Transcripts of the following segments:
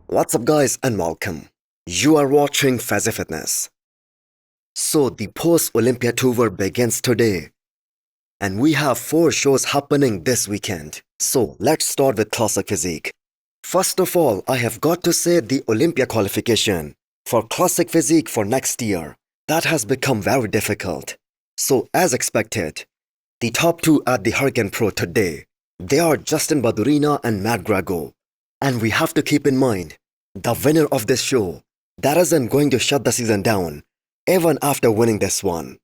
What's up guys and welcome. You are watching Fazi Fitness. So the post-Olympia tour begins today and we have 4 shows happening this weekend. So let's start with Classic Physique. First of all, I have got to say the Olympia qualification for Classic Physique for next year, that has become very difficult. So as expected, the top 2 at the Hurricane Pro today, they are Justin Badurina and Matt Grago. And we have to keep in mind, the winner of this show, that isn't going to shut the season down, even after winning this one.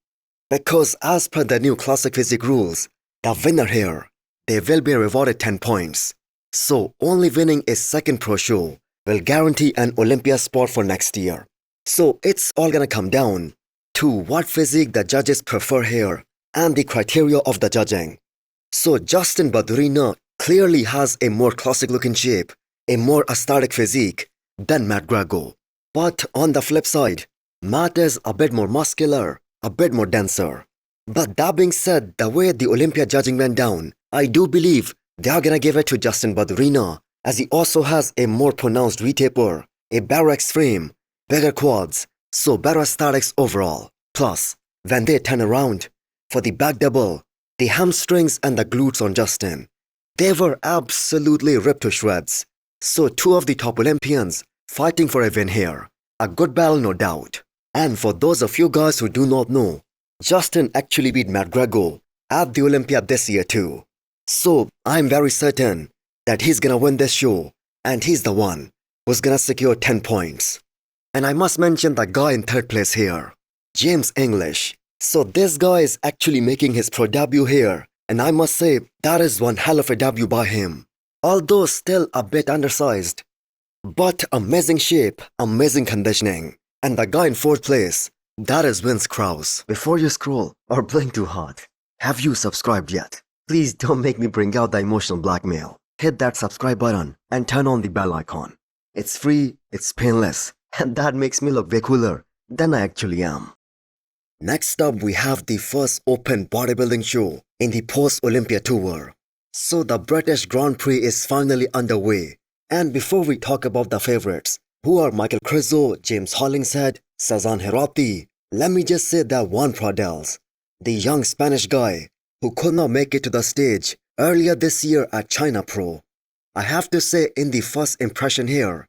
Because as per the new Classic Physique rules, the winner here, they will be rewarded 10 points. So only winning a second pro show will guarantee an Olympia spot for next year. So it's all gonna come down to what physique the judges prefer here and the criteria of the judging. So Justin Badurina clearly has a more classic looking shape, a more aesthetic physique than Matt Grago. But on the flip side, Matt is a bit more muscular, a bit more denser. But that being said, the way the Olympia judging went down, I do believe they are gonna give it to Justin Badurina, as he also has a more pronounced V-taper, a better X frame, bigger quads, so better aesthetics overall. Plus, when they turn around for the back double, the hamstrings and the glutes on Justin, they were absolutely ripped to shreds. So 2 of the top Olympians fighting for a win here. A good battle, no doubt. And for those of you guys who do not know, Justin actually beat Matt Grago at the Olympia this year too. So I'm very certain that he's gonna win this show and he's the one who's gonna secure 10 points. And I must mention the guy in 3rd place here, James English. So this guy is actually making his pro debut here, and I must say that is one hell of a debut by him. Although still a bit undersized, but amazing shape, amazing conditioning. And the guy in 4th place, that is Vince Krause. Before you scroll or blink too hard, have you subscribed yet? Please don't make me bring out the emotional blackmail. Hit that subscribe button and turn on the bell icon. It's free, it's painless, and that makes me look way cooler than I actually am. Next up, we have the first open bodybuilding show in the post-Olympia tour. So the British Grand Prix is finally underway. And before we talk about the favorites, who are Michael Crizo, James Hollingshead, Sazan Herati, let me just say that Juan Pradels, the young Spanish guy who could not make it to the stage earlier this year at China Pro. I have to say, in the first impression here,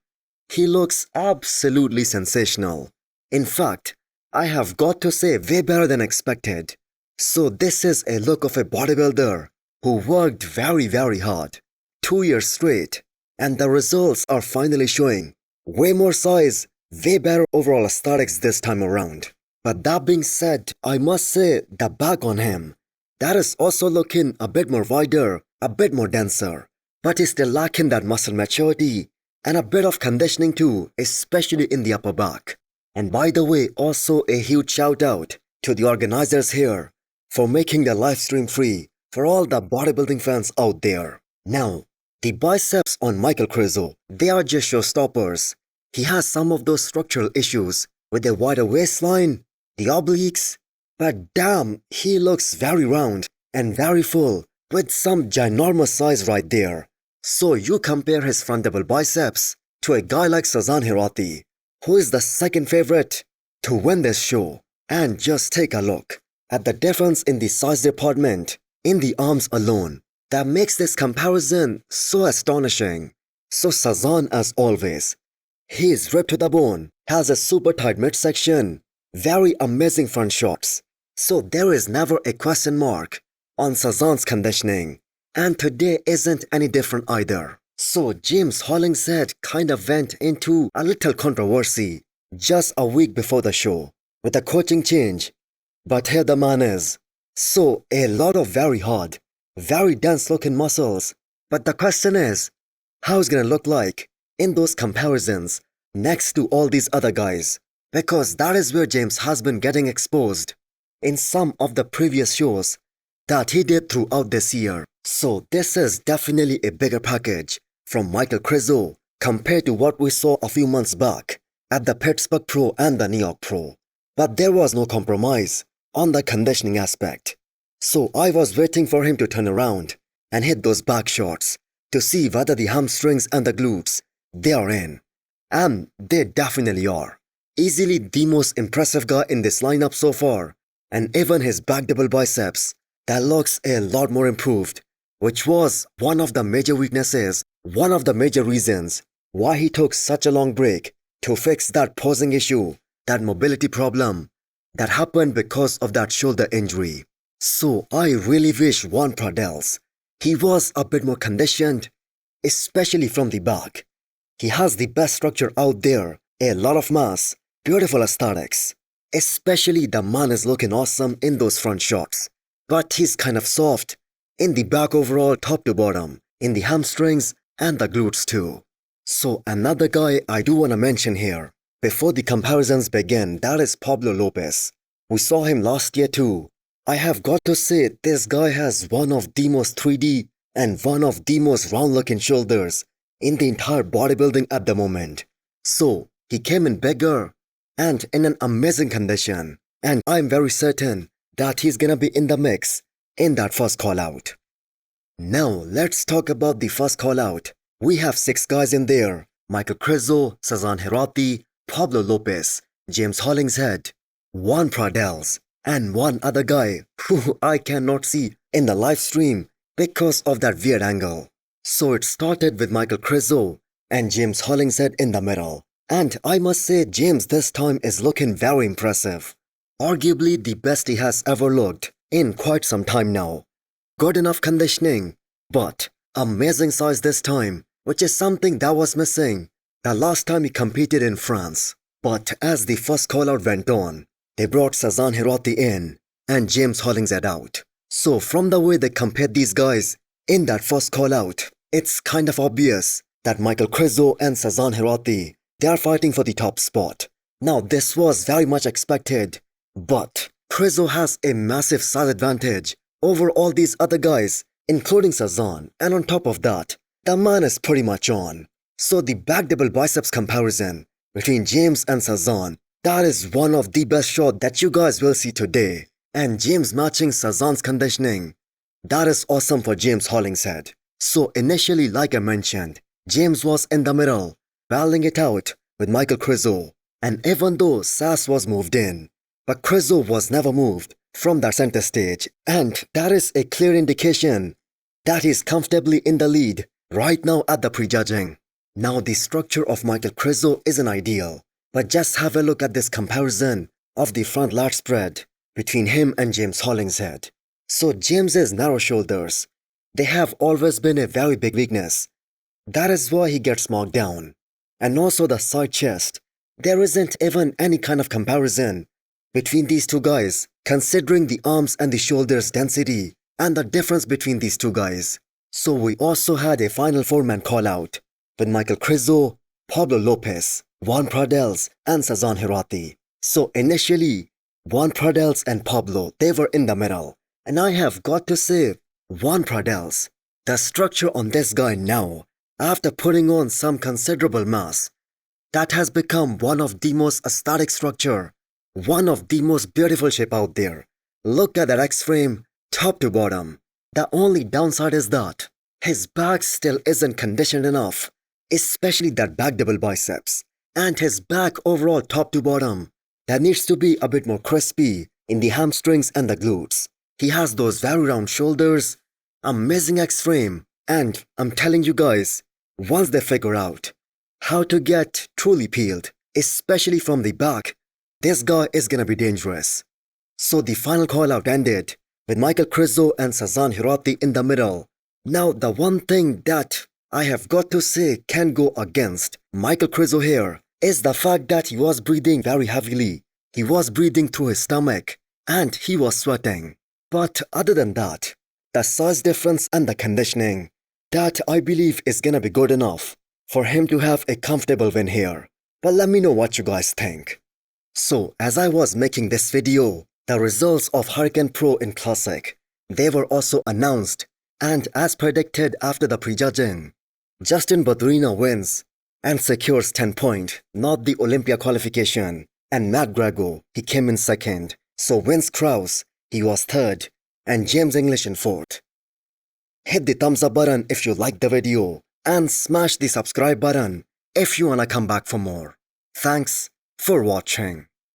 he looks absolutely sensational. In fact, I have got to say way better than expected. So this is a look of a bodybuilder who worked very hard, 2 years straight, and the results are finally showing. Way more size, way better overall aesthetics this time around. But that being said, I must say the back on him, that is also looking a bit more wider, a bit more denser. But he's still lacking that muscle maturity and a bit of conditioning too, especially in the upper back. And by the way, also a huge shout out to the organizers here for making the live stream free for all the bodybuilding fans out there. Now, the biceps on Michael Crizo, they are just showstoppers. He has some of those structural issues with a wider waistline, the obliques, but damn, he looks very round and very full with some ginormous size right there. So you compare his front double biceps to a guy like Sazan Herati, who is the second favorite to win this show, and just take a look at the difference in the size department in the arms alone. That makes this comparison so astonishing. So Sazan, as always, he is ripped to the bone, has a super tight midsection, very amazing front shots. So there is never a question mark on Sazan's conditioning, and today isn't any different either. So James Hollingshead kind of went into a little controversy just a week before the show with a coaching change. But here the man is. So a lot of very hard, very dense looking muscles. But the question is, how it's gonna look like in those comparisons next to all these other guys? Because that is where James has been getting exposed in some of the previous shows that he did throughout this year. So this is definitely a bigger package from Michael Crizo compared to what we saw a few months back at the Pittsburgh Pro and the New York Pro. But there was no compromise on the conditioning aspect. So I was waiting for him to turn around and hit those back shots to see whether the hamstrings and the glutes, they are in. And they definitely are. Easily the most impressive guy in this lineup so far. And even his back double biceps, that looks a lot more improved, which was one of the major weaknesses, one of the major reasons why he took such a long break to fix that posing issue, that mobility problem that happened because of that shoulder injury. So I really wish Juan Pradels, he was a bit more conditioned, especially from the back. He has the best structure out there, a lot of mass, beautiful aesthetics. Especially the man is looking awesome in those front shots. But he's kind of soft in the back overall, top to bottom, in the hamstrings and the glutes too. So another guy I do want to mention here, before the comparisons begin, that is Pablo Lopez. We saw him last year too. I have got to say, this guy has one of the most 3D and one of the most round looking shoulders in the entire bodybuilding at the moment. So he came in bigger and in an amazing condition, and I'm very certain that he's gonna be in the mix in that first call out. Now let's talk about the first call out. We have 6 guys in there: Michael Krizo, Sazan Herati, Pablo Lopez, James Hollingshead, Juan Pradels, and one other guy who I cannot see in the live stream because of that weird angle. So it started with Michael Krizo and James Hollingshead in the middle. And I must say, James this time is looking very impressive. Arguably the best he has ever looked in quite some time now. Good enough conditioning, but amazing size this time, which is something that was missing the last time he competed in France. But as the first call out went on, they brought Sazan Herati in and James Hollingshead out. So from the way they compared these guys in that first call out, it's kind of obvious that Michael Krizo and Sazan Herati, they are fighting for the top spot. Now this was very much expected, but Krizo has a massive size advantage over all these other guys, including Sazan, and on top of that, the man is pretty much on. So the back double biceps comparison between James and Sazan, that is one of the best shots that you guys will see today. And James matching Sazan's conditioning, that is awesome for James Hollingshead. So initially, like I mentioned, James was in the middle, battling it out with Michael Krizo. And even though Sas was moved in, but Krizo was never moved from that center stage, and that is a clear indication that he's comfortably in the lead right now at the prejudging. Now the structure of Michael Krizo isn't ideal, but just have a look at this comparison of the front lat spread between him and James Hollingshead. So James's narrow shoulders, they have always been a very big weakness. That is why he gets marked down. And also the side chest, there isn't even any kind of comparison between these two guys, considering the arms and the shoulders density and the difference between these two guys. So we also had a final 4-man call out with Michael Krizo, Pablo Lopez, Juan Pradels, and Sazan Herati. So initially, Juan Pradels and Pablo, they were in the middle. And I have got to say, Juan Pradels, the structure on this guy now, after putting on some considerable mass, that has become one of the most aesthetic structure, one of the most beautiful shape out there. Look at that X-frame, top to bottom. The only downside is that his back still isn't conditioned enough, especially that back double biceps. And his back overall top to bottom, that needs to be a bit more crispy in the hamstrings and the glutes. He has those very round shoulders, amazing X-frame, and I'm telling you guys, once they figure out how to get truly peeled, especially from the back, this guy is gonna be dangerous. So the final call out ended with Michael Krizo and Sazan Herati in the middle. Now the one thing that I have got to say can go against Michael Krizo here is the fact that he was breathing very heavily. He was breathing through his stomach and he was sweating. But other than that, the size difference and the conditioning, that I believe is gonna be good enough for him to have a comfortable win here. But let me know what you guys think. So as I was making this video, the results of Hurricane Pro in Classic, they were also announced, and as predicted after the prejudging, Justin Badrina wins and secures 10 points, not the Olympia qualification, and Matt Grego, he came in second, so Vince Krause, he was third, and James English in fourth. Hit the thumbs up button if you liked the video, and smash the subscribe button if you wanna come back for more. Thanks for watching.